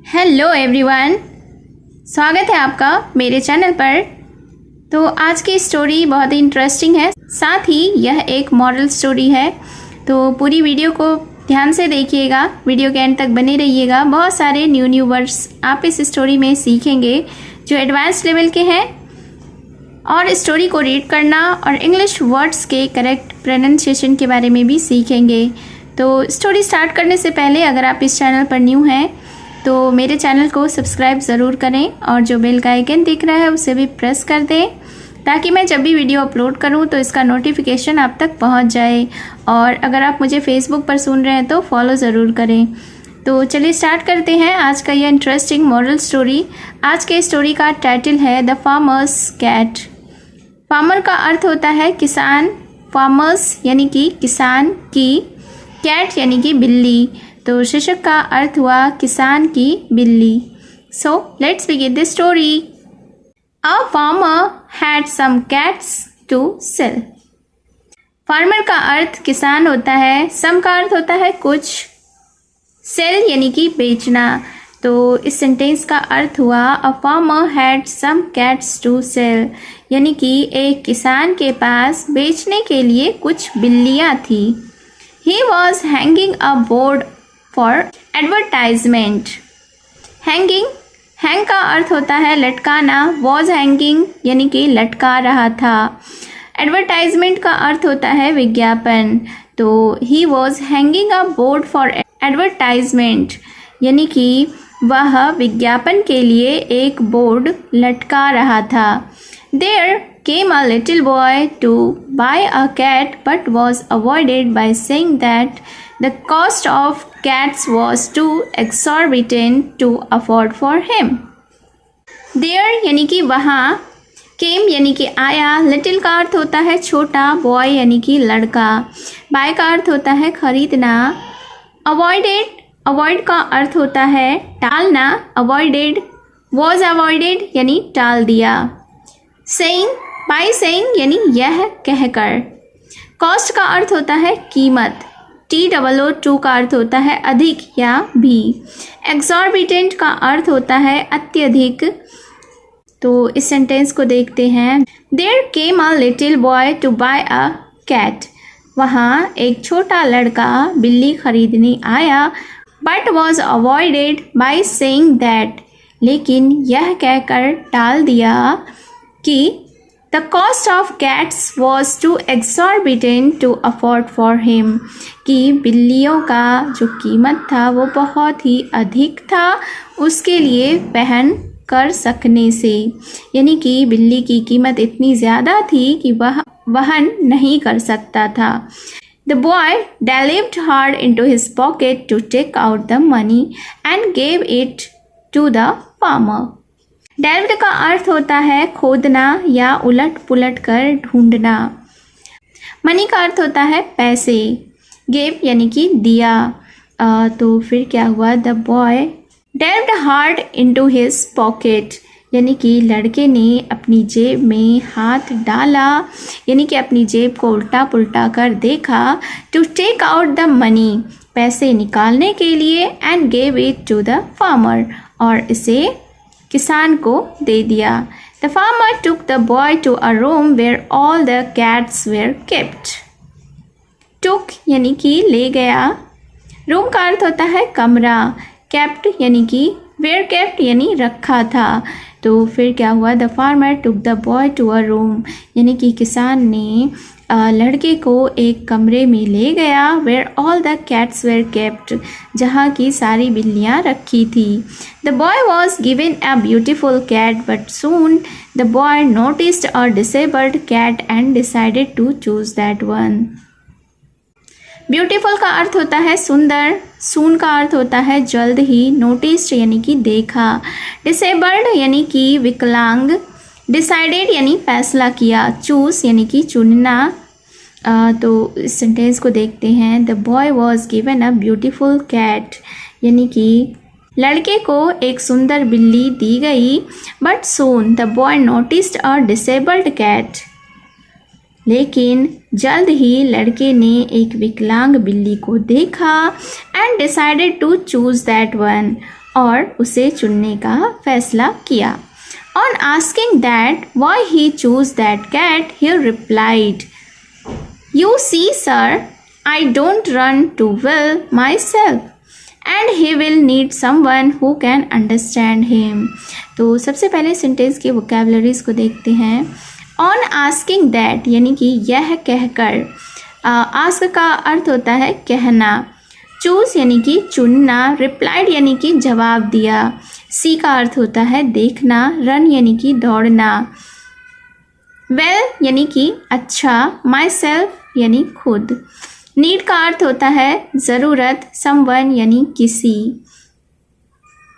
Hello everyone, स्वागत है आपका मेरे चैनल पर। तो आज की स्टोरी बहुत ही इंटरेस्टिंग है, साथ ही यह एक मॉरल स्टोरी है। तो पूरी वीडियो को ध्यान से देखिएगा, वीडियो के एंड तक बने रहिएगा। बहुत सारे न्यू वर्ड्स आप इस स्टोरी में सीखेंगे जो एडवांस लेवल के हैं, और स्टोरी को रीड करना और इंग्लिश वर्ड्स के करेक्ट प्रोनाउंसिएशन के बारे में भी सीखेंगे। तो स्टोरी स्टार्ट करने से पहले अगर आप इस चैनल पर न्यू हैं तो मेरे चैनल को सब्सक्राइब ज़रूर करें और जो बेल का आइकन दिख रहा है उसे भी प्रेस कर दें, ताकि मैं जब भी वीडियो अपलोड करूं तो इसका नोटिफिकेशन आप तक पहुंच जाए। और अगर आप मुझे फेसबुक पर सुन रहे हैं तो फॉलो ज़रूर करें। तो चलिए स्टार्ट करते हैं आज का यह इंटरेस्टिंग मॉरल स्टोरी। आज के स्टोरी का टाइटल है द फार्मर्स कैट। फार्मर का अर्थ होता है किसान, फार्मर्स यानी कि किसान की, कैट यानी कि बिल्ली। तो शीर्षक का अर्थ हुआ किसान की बिल्ली। So let's begin the story. A farmer had some cats to sell. Farmer का अर्थ किसान होता है, सम का अर्थ होता है कुछ, सेल यानी कि बेचना। तो इस सेंटेंस का अर्थ हुआ a farmer had some cats to sell, यानी कि एक किसान के पास बेचने के लिए कुछ बिल्लियाँ थी। He was hanging a board for advertisement. Hanging, hang का अर्थ होता है लटकाना, was hanging यानी कि लटका रहा था। Advertisement का अर्थ होता है विज्ञापन। तो he was hanging a board for advertisement यानी कि वह विज्ञापन के लिए एक बोर्ड लटका रहा था। There came a little boy to buy a cat but was avoided by saying that the cost of cats was too exorbitant to afford for him. There यानी कि वहाँ, came यानी कि आया, little का अर्थ होता है छोटा, boy यानी कि लड़का, buy का अर्थ होता है खरीदना, avoided, avoid का अर्थ होता है टालना, avoided, was avoided यानी टाल दिया, saying, by saying यानी यह कहकर, कॉस्ट का अर्थ होता है कीमत, TOO का अर्थ होता है अधिक या भी, एक्सॉर्बिटेंट का अर्थ होता है अत्यधिक। तो इस सेंटेंस को देखते हैं। There came a little boy to buy a cat. वहाँ एक छोटा लड़का बिल्ली खरीदने आया, but was avoided by saying that, लेकिन यह कहकर टाल दिया कि the cost of cats was too exorbitant to afford for him, कि बिल्लियों का जो कीमत था वो बहुत ही अधिक था उसके लिए वहन कर सकने से, यानी कि बिल्ली की कीमत इतनी ज़्यादा थी कि वह वहन नहीं कर सकता था। The boy delved hard into his pocket to take out the money and gave it to the farmer. Delved का अर्थ होता है खोदना या उलट पुलट कर ढूंढना। मनी का अर्थ होता है पैसे, गेव यानी कि दिया। तो फिर क्या हुआ, the boy delved hard into his pocket, यानी कि लड़के ने अपनी जेब में हाथ डाला, यानी कि अपनी जेब को उल्टा पुल्टा कर देखा। To take out the money, पैसे निकालने के लिए, and gave it to the farmer, और इसे किसान को दे दिया। The farmer took the boy to a room where all the cats were kept. Took यानी कि ले गया, रूम का अर्थ होता है कमरा, kept यानी कि where kept यानी रखा था। तो फिर क्या हुआ, the farmer took the boy to a room, यानी कि किसान ने लड़के को एक कमरे में ले गया, where all the cats were kept, जहाँ की सारी बिल्लियाँ रखी थी। The boy was given a beautiful cat, but soon the boy noticed a disabled cat and decided to choose that one. Beautiful का अर्थ होता है सुंदर, सून का अर्थ होता है जल्द ही, नोटिस्ड यानी कि देखा, डिसेबल्ड यानी कि विकलांग, डिसाइडेड यानी फैसला किया, चूज यानी कि चुनना। तो इस सेंटेंस को देखते हैं। The boy was given a beautiful cat, यानी कि लड़के को एक सुंदर बिल्ली दी गई। But soon the boy noticed a disabled cat, लेकिन जल्द ही लड़के ने एक विकलांग बिल्ली को देखा। And decided to choose that one, और उसे चुनने का फैसला किया। On asking that why he chose that cat, he replied, "You see, sir, I don't run to will myself, and he will need someone who can understand him." तो सबसे पहले sentence के वोकैबुलरीज को देखते हैं। On asking that यानी कि यह कहकर, आस्क का अर्थ होता है कहना, चूज यानी कि चुनना, रिप्लाइड यानी कि जवाब दिया, सी का अर्थ होता है देखना, रन यानी कि दौड़ना, वेल यानी कि अच्छा, माई सेल्फ यानी खुद, नीड का अर्थ होता है ज़रूरत, समवन यानी किसी,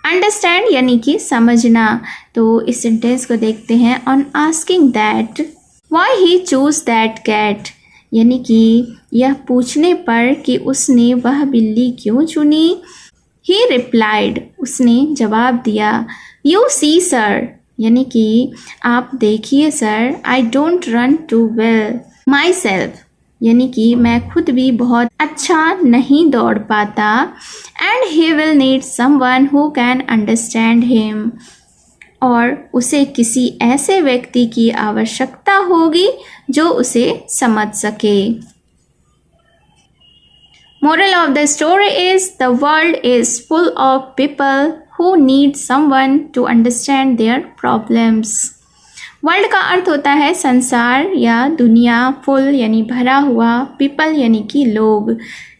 अंडरस्टैंड यानी कि समझना। तो इस सेंटेंस को देखते हैं। On asking that why he choose that cat यानी कि यह पूछने पर कि उसने वह बिल्ली क्यों चुनी, ही रिप्लाइड उसने जवाब दिया, यू सी सर यानी कि आप देखिए sir, I don't run too well myself यानी कि मैं खुद भी बहुत अच्छा नहीं दौड़ पाता, and he will need someone who can understand him और उसे किसी ऐसे व्यक्ति की आवश्यकता होगी जो उसे समझ सके। Moral of the story is the world is full of people who need someone to understand their problems. World का अर्थ होता है संसार या दुनिया, फुल यानी भरा हुआ, पीपल यानी कि लोग,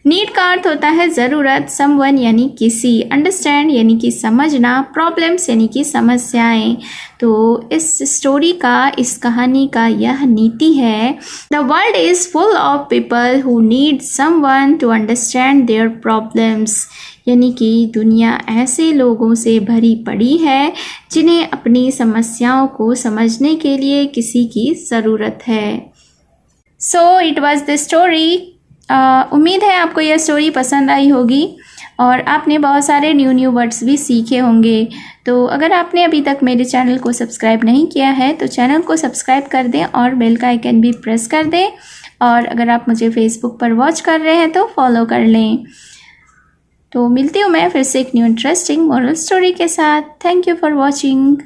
नीड का अर्थ होता है ज़रूरत, समवन यानी किसी, अंडरस्टैंड यानी कि समझना, प्रॉब्लम्स यानी कि समस्याएं। तो इस स्टोरी का, इस कहानी का यह नीति है, the world is full of people who need someone to understand their problems यानी कि दुनिया ऐसे लोगों से भरी पड़ी है जिन्हें अपनी समस्याओं को समझने के लिए किसी की ज़रूरत है। So it was the story. उम्मीद है आपको यह स्टोरी पसंद आई होगी और आपने बहुत सारे न्यू वर्ड्स भी सीखे होंगे। तो अगर आपने अभी तक मेरे चैनल को सब्सक्राइब नहीं किया है तो चैनल को सब्सक्राइब कर दें और बेल का आइकन भी प्रेस कर दें, और अगर आप मुझे फेसबुक पर वॉच कर रहे हैं तो फॉलो कर लें। तो मिलती हूँ मैं फिर से एक न्यू इंटरेस्टिंग मोरल स्टोरी के साथ। Thank you for watching.